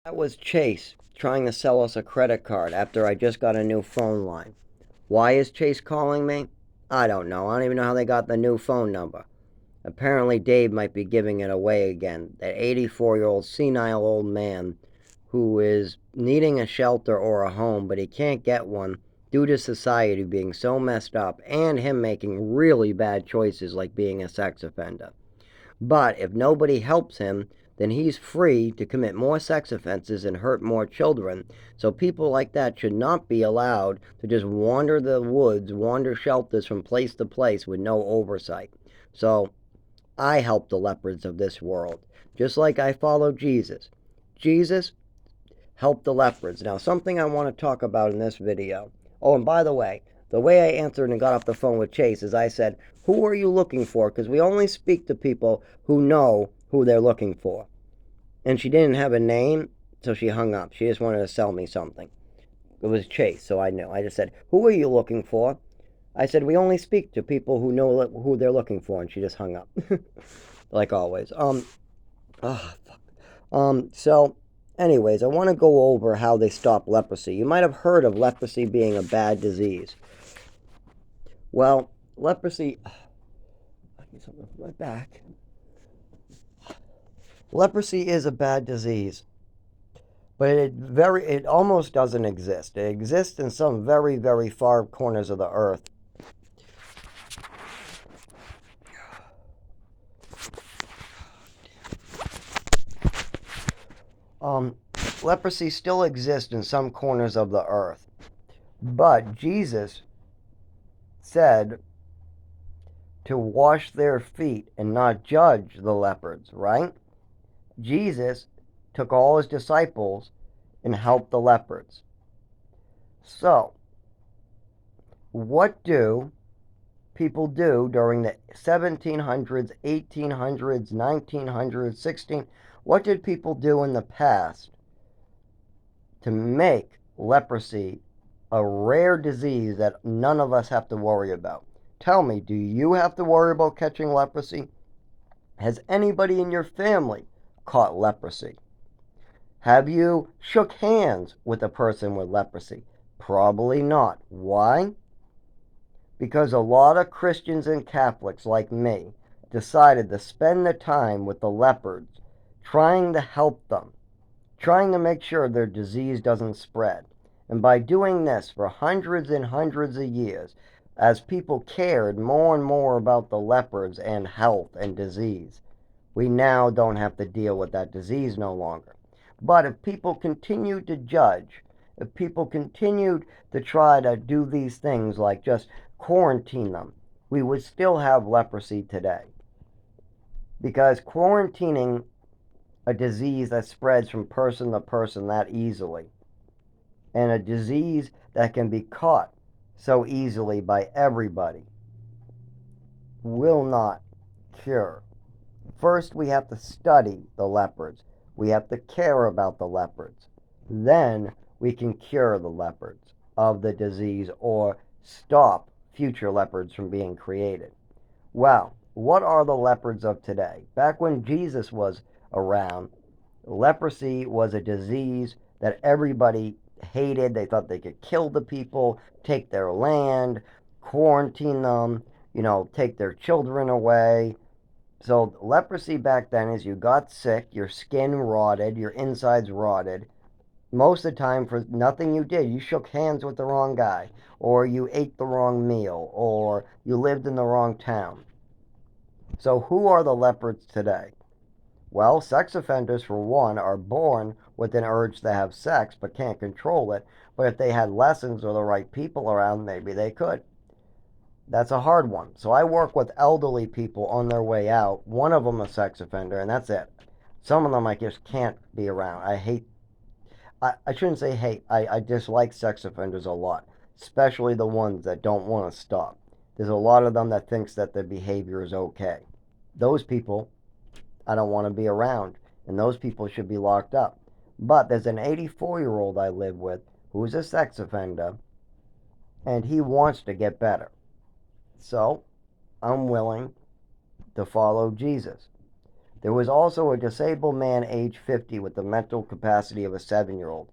That was Chase trying to sell us a credit card after I just got a new phone line. Why is Chase calling me? I don't know. I don't even know how they got the new phone number. Apparently, Dave might be giving it away again. That 84-year-old senile old man who is needing a shelter or a home, but he can't get one due to society being so messed up and him making really bad choices like being a sex offender. But if nobody helps him, then he's free to commit more sex offenses and hurt more children. So people like that should not be allowed to just wander the woods, wander shelters from place to place with no oversight. So I help the lepers of this world, just like I follow Jesus. Jesus helped the lepers. Now, something I want to talk about in this video. Oh, and by the way I answered and got off the phone with Chase is I said, "Who are you looking for?" Because we only speak to people who know who they're looking for. And she didn't have a name, so she hung up. She just wanted to sell me something. It was Chase, so I knew. I just said, "Who are you looking for?" I said, "We only speak to people who know who they're looking for," and she just hung up. Like always. Oh, fuck. So, anyways, I want to go over how they stop leprosy. You might have heard of leprosy being a bad disease. Well, leprosy. I need something for my back. Leprosy is a bad disease, but it almost doesn't exist. It exists in some very, very far corners of the earth. Um, Leprosy still exists in some corners of the earth, but Jesus said to wash their feet and not judge the lepers, right? Jesus took all his disciples and helped the lepers. So, what do people do during the 1700s, 1800s, 1900s, 16? What did people do in the past to make leprosy a rare disease that none of us have to worry about? Tell me, do you have to worry about catching leprosy? Has anybody in your family caught leprosy? Have you shook hands with a person with leprosy? Probably not. Why? Because a lot of Christians and Catholics like me decided to spend the time with the lepers, trying to help them, trying to make sure their disease doesn't spread. And by doing this for hundreds and hundreds of years, as people cared more and more about the lepers and health and disease, we now don't have to deal with that disease no longer. But if people continued to judge, if people continued to try to do these things like just quarantine them, we would still have leprosy today. Because quarantining a disease that spreads from person to person that easily, and a disease that can be caught so easily by everybody, will not cure. First, we have to study the leopards. We have to care about the leopards. Then we can cure the leopards of the disease or stop future leopards from being created. Well, what are the leopards of today? Back when Jesus was around, leprosy was a disease that everybody hated. They thought they could kill the people, take their land, quarantine them, take their children away. So leprosy back then is you got sick, your skin rotted, your insides rotted. Most of the time for nothing you did. You shook hands with the wrong guy, or you ate the wrong meal, or you lived in the wrong town. So who are the leopards today? Well, sex offenders, for one, are born with an urge to have sex but can't control it. But if they had lessons or the right people around, maybe they could. That's a hard one. So I work with elderly people on their way out. One of them a sex offender, and that's it. Some of them I just can't be around. I shouldn't say hate. I dislike sex offenders a lot, especially the ones that don't want to stop. There's a lot of them that thinks that their behavior is okay. Those people I don't want to be around, and those people should be locked up. But there's an 84-year-old I live with who's a sex offender, and he wants to get better. So I'm willing to follow Jesus. There was also a disabled man age 50 with the mental capacity of a 7-year-old.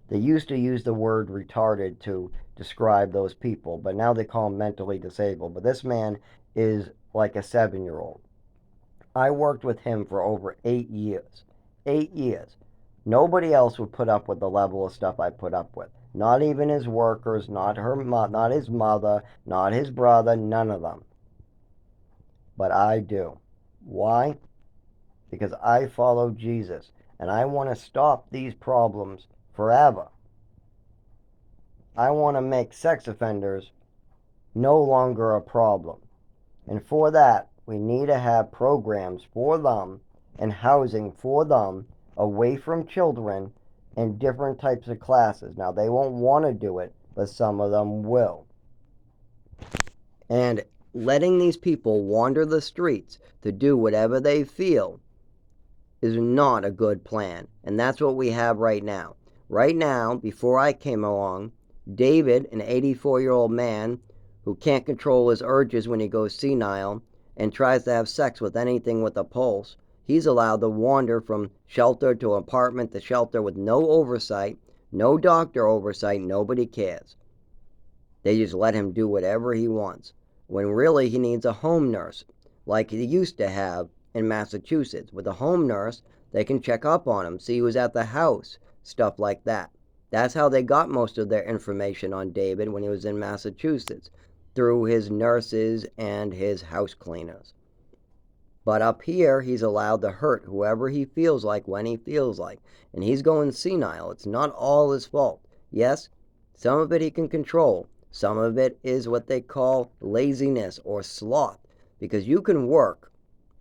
They used to use the word retarded to describe those people, but now they call them mentally disabled. But this man is like a 7-year-old. I worked with him for over 8 years. 8 years. Nobody else would put up with the level of stuff I put up with. Not even his workers, not his mother, not his brother, none of them. But I do. Why? Because I follow Jesus, and I want to stop these problems forever. I want to make sex offenders no longer a problem. And for that, we need to have programs for them and housing for them away from children in different types of classes. Now, they won't want to do it, but some of them will. And letting these people wander the streets to do whatever they feel is not a good plan. And that's what we have right now. Right now, before I came along, David, an 84-year-old man who can't control his urges when he goes senile and tries to have sex with anything with a pulse, he's allowed to wander from shelter to apartment to shelter with no oversight, no doctor oversight, nobody cares. They just let him do whatever he wants, when really he needs a home nurse, like he used to have in Massachusetts. With a home nurse, they can check up on him, see who's at the house, stuff like that. That's how they got most of their information on David when he was in Massachusetts, through his nurses and his house cleaners. But up here, he's allowed to hurt whoever he feels like when he feels like. And he's going senile. It's not all his fault. Yes, some of it he can control. Some of it is what they call laziness or sloth. Because you can work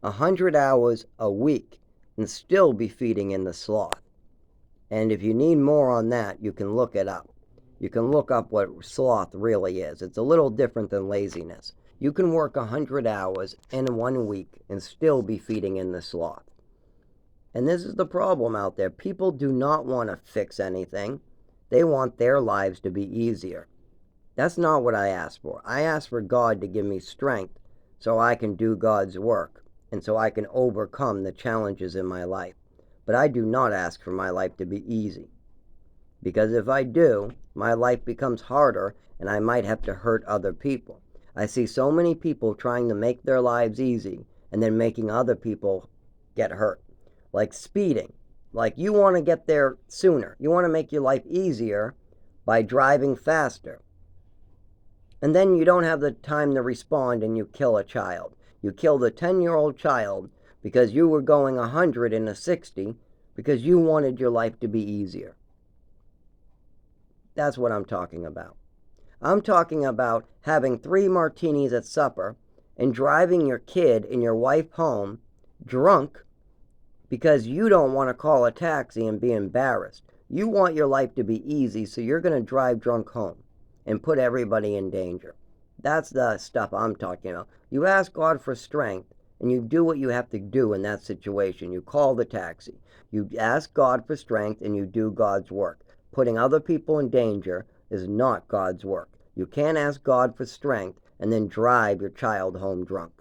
100 hours a week and still be feeding in the sloth. And if you need more on that, you can look it up. You can look up what sloth really is. It's a little different than laziness. You can work 100 hours in 1 week and still be feeding in the sloth. And this is the problem out there. People do not want to fix anything. They want their lives to be easier. That's not what I ask for. I ask for God to give me strength so I can do God's work and so I can overcome the challenges in my life. But I do not ask for my life to be easy. Because if I do, my life becomes harder and I might have to hurt other people. I see so many people trying to make their lives easy and then making other people get hurt. Like speeding. Like you want to get there sooner. You want to make your life easier by driving faster. And then you don't have the time to respond and you kill a child. You kill the 10-year-old child because you were going 100 in a 60 because you wanted your life to be easier. That's what I'm talking about. I'm talking about having 3 martinis at supper and driving your kid and your wife home drunk because you don't want to call a taxi and be embarrassed. You want your life to be easy, so you're going to drive drunk home and put everybody in danger. That's the stuff I'm talking about. You ask God for strength and you do what you have to do in that situation. You call the taxi. You ask God for strength and you do God's work. Putting other people in danger is not God's work. You can't ask God for strength and then drive your child home drunk.